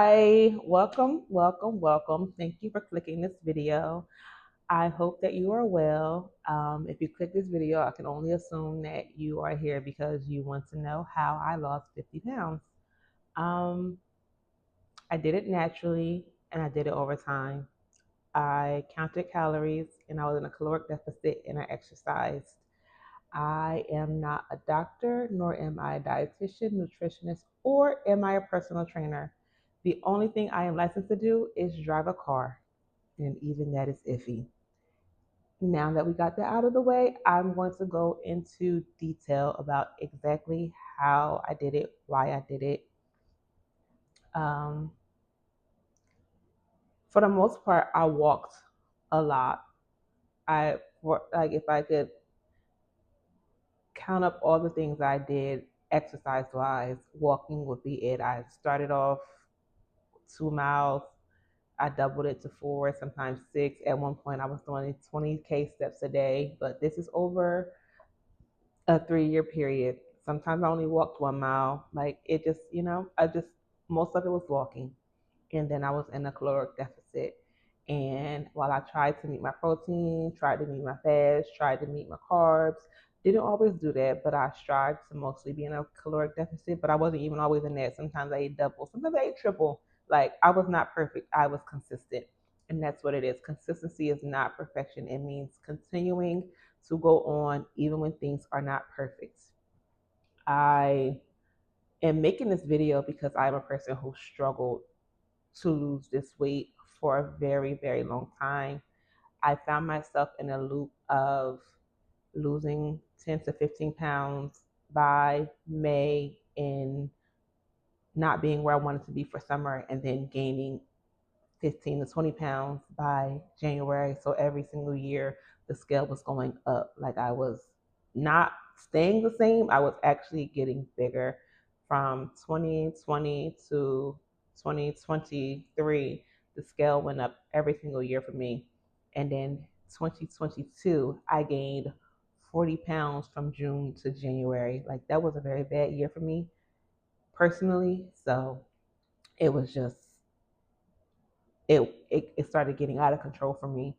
Hi, welcome. Thank you for clicking this video. I hope that you are well. If you click this video, I can only assume that you are here because you want to know how I lost 50 pounds. Um, I did it naturally and I did it over time. I counted calories and I was in a caloric deficit and I exercised. I am not a doctor, nor am I a dietitian, nutritionist, or am I a personal trainer. The only thing I am licensed to do is drive a car, and even that is iffy. Now that we got that out of the way, I'm going to go into detail about exactly how I did it, why I did it. Um, for the most part, I walked a lot. Like if I could count up all the things I did exercise wise, walking would be it. I started off 2 miles. I doubled it to 4, sometimes 6. At one point, I was doing 20K steps a day, but this is over a 3 year period. Sometimes I only walked 1 mile. Like it just, most of it was walking. And then I was in a caloric deficit. And while I tried to meet my protein, tried to meet my fats, tried to meet my carbs, didn't always do that, but I strived to mostly be in a caloric deficit. But I wasn't even always in that. Sometimes I ate double, sometimes I ate triple. Like I was not perfect, I was consistent. And that's what it is. Consistency is not perfection, it means continuing to go on even when things are not perfect. I am making this video because I'm a person who struggled to lose this weight for a very, very long time. I found myself in a loop of losing 10 to 15 pounds by May and not being where I wanted to be for summer, and then gaining 15 to 20 pounds by January. So every single year, the scale was going up. Like I was not staying the same, I was actually getting bigger. From 2020 to 2023, the scale went up every single year for me. And then 2022, I gained 40 pounds from June to January. Like that was a very bad year for me personally. So it was just it started getting out of control for me.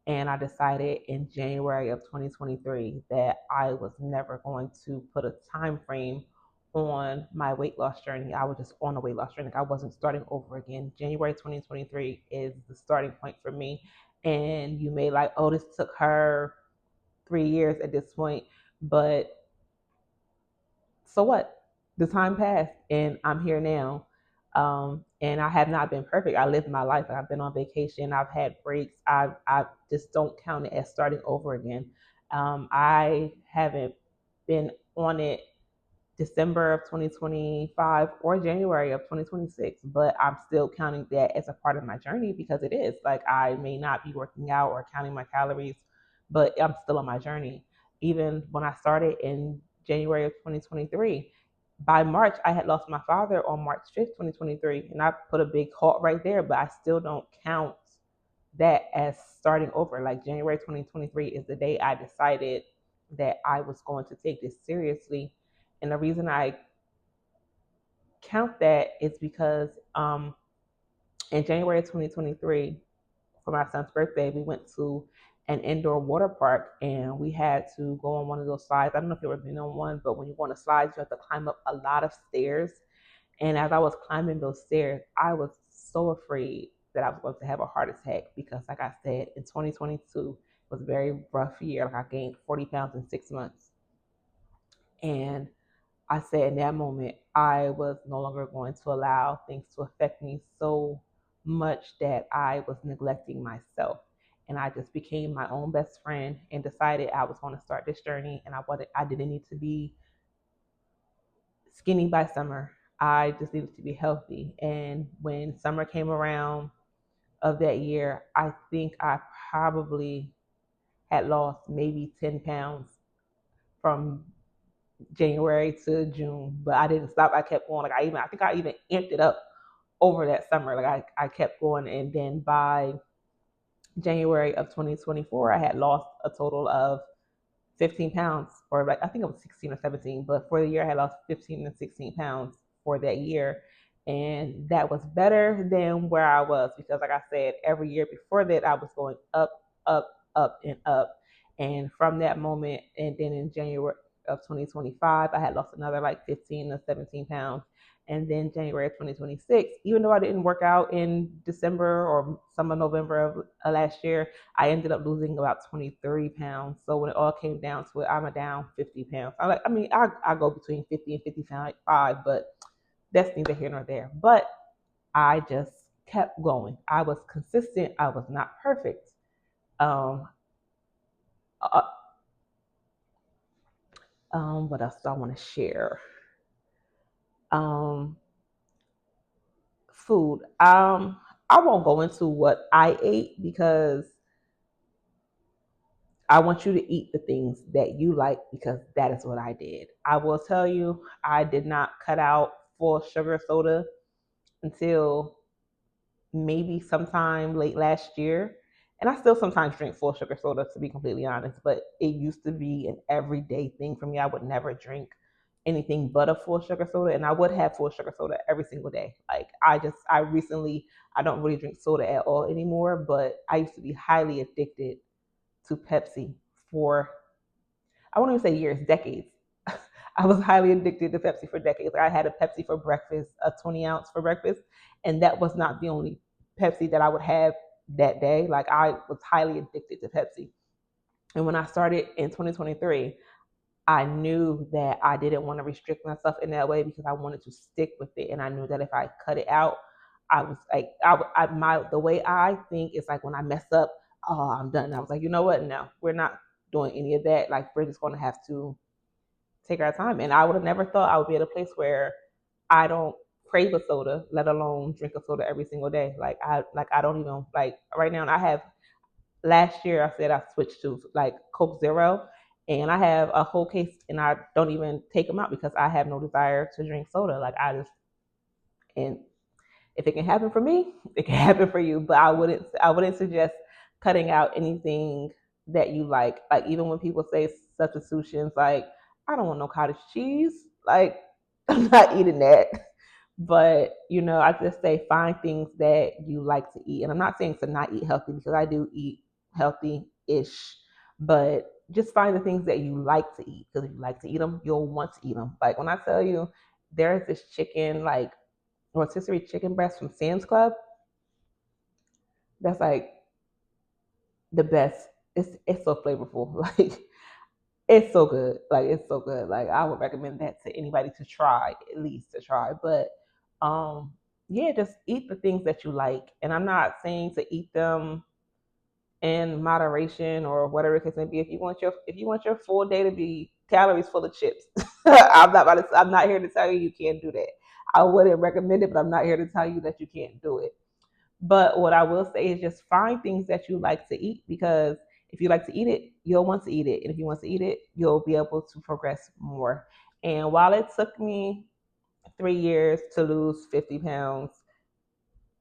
And I decided in January of 2023 that I was never going to put a time frame on my weight loss journey. I was just on a weight loss journey. I wasn't starting over again. January 2023 is the starting point for me. And you may like, oh, this took her 3 years at this point, but so what? The time passed and I'm here now. And I have not been perfect. I lived my life. I've been on vacation. I've had breaks. I just don't count it as starting over again. I haven't been on it December of 2025 or January of 2026, but I'm still counting that as a part of my journey because it is. Like I may not be working out or counting my calories, but I'm still on my journey. Even when I started in January of 2023, by March, I had lost my father on March 5th, 2023, and I put a big halt right there, but I still don't count that as starting over. Like January 2023 is the day I decided that I was going to take this seriously. And the reason I count that is because in January 2023, for my son's birthday, we went to an indoor water park and we had to go on one of those slides. I don't know if you've ever been on one, but when you go on a slide, you have to climb up a lot of stairs. And as I was climbing those stairs, I was so afraid that I was going to have a heart attack because, like I said, in 2022 was a very rough year. Like I gained 40 pounds in 6 months. And I said in that moment, I was no longer going to allow things to affect me so much that I was neglecting myself. And I just became my own best friend and decided I was going to start this journey. And I didn't need to be skinny by summer. I just needed to be healthy. And when summer came around of that year, I think I probably had lost maybe 10 pounds from January to June, but I didn't stop. I kept going. I think I even amped it up over that summer. Like I kept going. And then by January of 2024, I had lost a total of 15 pounds, or like I think it was 16 or 17, but for the year I had lost 15 and 16 pounds for that year. And that was better than where I was because, like I said, every year before that, I was going up, up, up, and up. And from that moment, and then in January of 2025, I had lost another like 15 to 17 pounds. And then January of 2026, even though I didn't work out in December or some of November of last year, I ended up losing about 23 pounds. So when it all came down to it, I'm down 50 pounds. I go between 50 and 55, but that's neither here nor there. But I just kept going. I was consistent. I was not perfect. Um, uh, what else do I want to share? Um, Food. I won't go into what I ate because I want you to eat the things that you like because that is what I did. I will tell you, I did not cut out full sugar soda until maybe sometime late last year. And I still sometimes drink full sugar soda, to be completely honest, but it used to be an everyday thing for me. I would never drink anything but a full sugar soda, and I would have full sugar soda every single day. Like I recently, I don't really drink soda at all anymore, but I used to be highly addicted to Pepsi for, I won't even say years, decades. I was highly addicted to Pepsi for decades. Like I had a Pepsi for breakfast, a 20 ounce for breakfast, and that was not the only Pepsi that I would have that day. Like I was highly addicted to Pepsi. And when I started in 2023, I knew that I didn't want to restrict myself in that way because I wanted to stick with it. And I knew that if I cut it out, I was like, the way I think is like when I mess up, oh, I'm done. And I was like, you know what? No, we're not doing any of that. Like we're just going to have to take our time. And I would have never thought I would be at a place where I don't crave a soda, let alone drink a soda every single day. I don't even like right now. I have last year I said I switched to like Coke Zero, and I have a whole case, and I don't even take them out because I have no desire to drink soda. Like I just, and if it can happen for me, it can happen for you. But I wouldn't suggest cutting out anything that you like. Like even when people say substitutions, like I don't want no cottage cheese. Like I'm not eating that. But I just say find things that you like to eat. And I'm not saying to not eat healthy because I do eat healthy-ish, but just find the things that you like to eat because if you like to eat them, you'll want to eat them. Like when I tell you, there's this chicken like rotisserie chicken breast from Sam's Club. That's like the best. It's so flavorful. Like it's so good. Like it's so good. Like I would recommend that to anybody to try, at least to try. But um yeah, just eat the things that you like. And I'm not saying to eat them in moderation or whatever it may be. If you want your full day to be calories full of chips, I'm not here to tell you you can't do that. I wouldn't recommend it, but I'm not here to tell you that you can't do it. But what I will say is just find things that you like to eat because if you like to eat it, you'll want to eat it. And if you want to eat it, you'll be able to progress more. And while it took me 3 years to lose 50 pounds,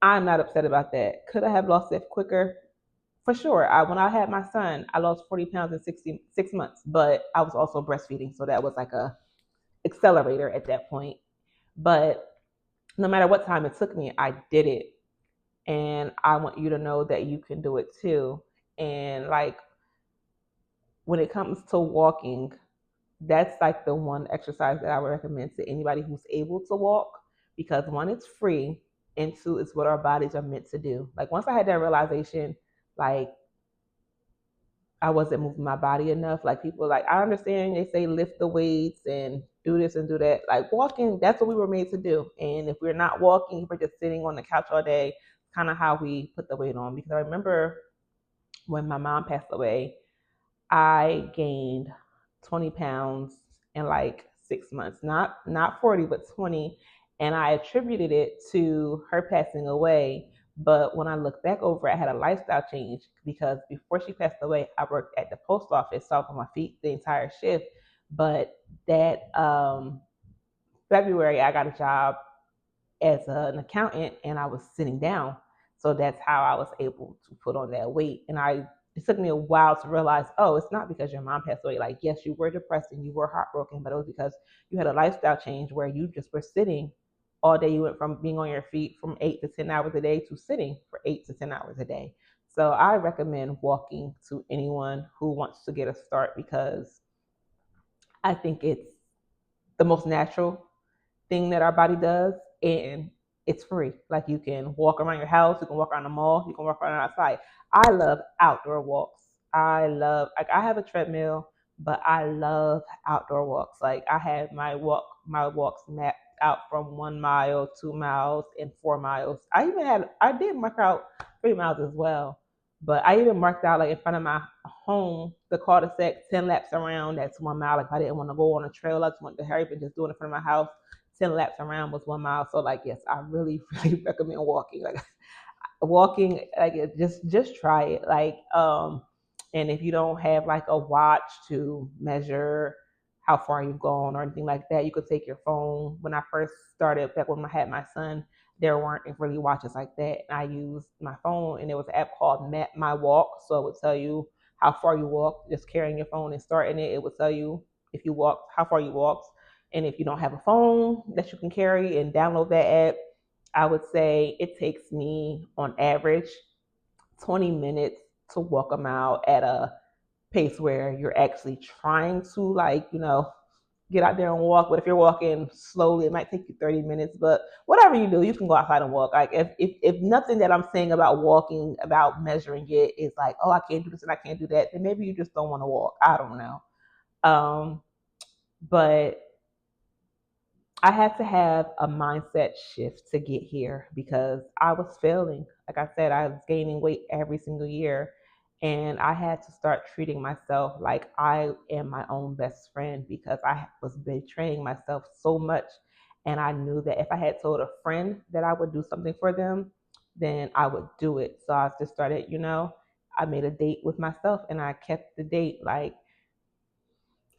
I'm not upset about that. Could I have lost it quicker? For sure. When I had my son, I lost 40 pounds in 6 months, but I was also breastfeeding. So that was like a accelerator at that point. But no matter what time it took me, I did it. And I want you to know that you can do it too. And like when it comes to walking, that's like the one exercise that I would recommend to anybody who's able to walk because one, it's free, and two, it's what our bodies are meant to do. Like once I had that realization, like I wasn't moving my body enough. Like people like I understand they say lift the weights and do this and do that. Like walking, that's what we were made to do. And if we're not walking, if we're just sitting on the couch all day, kind of how we put the weight on. Because I remember when my mom passed away, I gained 20 pounds in like 6 months. Not 40, but 20. And I attributed it to her passing away. But when I look back over it, I had a lifestyle change because before she passed away, I worked at the post office, so I was on my feet the entire shift. But that February, I got a job as an accountant and I was sitting down. So that's how I was able to put on that weight. And it took me a while to realize, oh, it's not because your mom passed away. Like, yes, you were depressed and you were heartbroken, but it was because you had a lifestyle change where you just were sitting all day. You went from being on your feet from 8 to 10 hours a day to sitting for 8 to 10 hours a day. So I recommend walking to anyone who wants to get a start because I think it's the most natural thing that our body does, and it's free. Like you can walk around your house, you can walk around the mall, you can walk around outside. I love outdoor walks. I have a treadmill, but I love outdoor walks. Like I have my walks mapped out from 1 mile, 2 miles, and 4 miles. I did mark out 3 miles as well. But I even marked out like in front of my home, the cul-de-sac, 10 laps around. That's 1 mile. Like I didn't want to go on a trail, I just wanted to hurry up and just do it in front of my house. 10 laps around was 1 mile. So like yes, I really, really recommend walking. Like walking, like just try it. And if you don't have like a watch to measure how far you've gone or anything like that, you could take your phone. When I first started, back when I had my son, there weren't really watches like that. And I used my phone, and there was an app called Map My Walk, so it would tell you how far you walk. Just carrying your phone and starting it, it would tell you if you walked, how far you walked. And if you don't have a phone that you can carry and download that app, I would say it takes me on average 20 minutes to walk a mile at a pace where you're actually trying to, like, get out there and walk. But if you're walking slowly, it might take you 30 minutes. But whatever you do, you can go outside and walk. Like if nothing that I'm saying about walking, about measuring it is like, oh, I can't do this and I can't do that, then maybe you just don't want to walk. I don't know. But I had to have a mindset shift to get here because I was failing. Like I said, I was gaining weight every single year. And I had to start treating myself like I am my own best friend because I was betraying myself so much. And I knew that if I had told a friend that I would do something for them, then I would do it. So I just started, I made a date with myself and I kept the date. Like,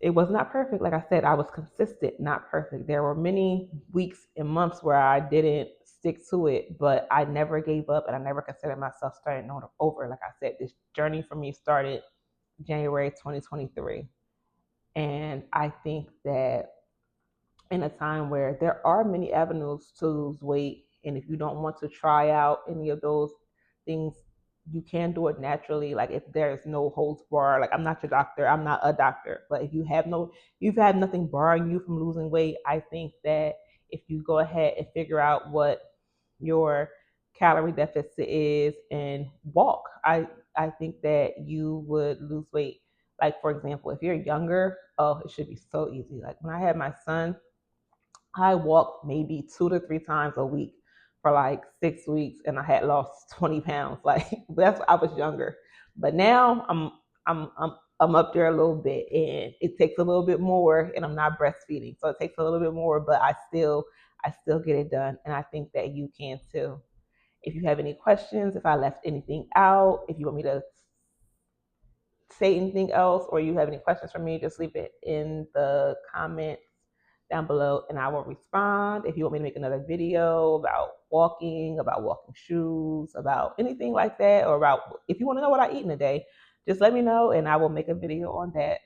it was not perfect. Like I said, I was consistent, not perfect. There were many weeks and months where I didn't stick to it, but I never gave up and I never considered myself starting over. Like I said, this journey for me started January 2023. And I think that in a time where there are many avenues to lose weight, and if you don't want to try out any of those things, you can do it naturally. Like if there's no holds bar, like I'm not your doctor, I'm not a doctor, but if you've had nothing barring you from losing weight, I think that if you go ahead and figure out what your calorie deficit is and walk, I think that you would lose weight. Like for example, if you're younger, oh, it should be so easy. Like when I had my son, I walked maybe 2 to 3 times a week for like 6 weeks, and I had lost 20 pounds. Like that's I was younger, but now I'm up there a little bit, and it takes a little bit more, and I'm not breastfeeding, so it takes a little bit more, but I still get it done, and I think that you can too. If you have any questions, if I left anything out, if you want me to say anything else, or you have any questions for me, just leave it in the comments down below and I will respond. If you want me to make another video about walking shoes, about anything like that, or about if you want to know what I eat in a day, just let me know and I will make a video on that.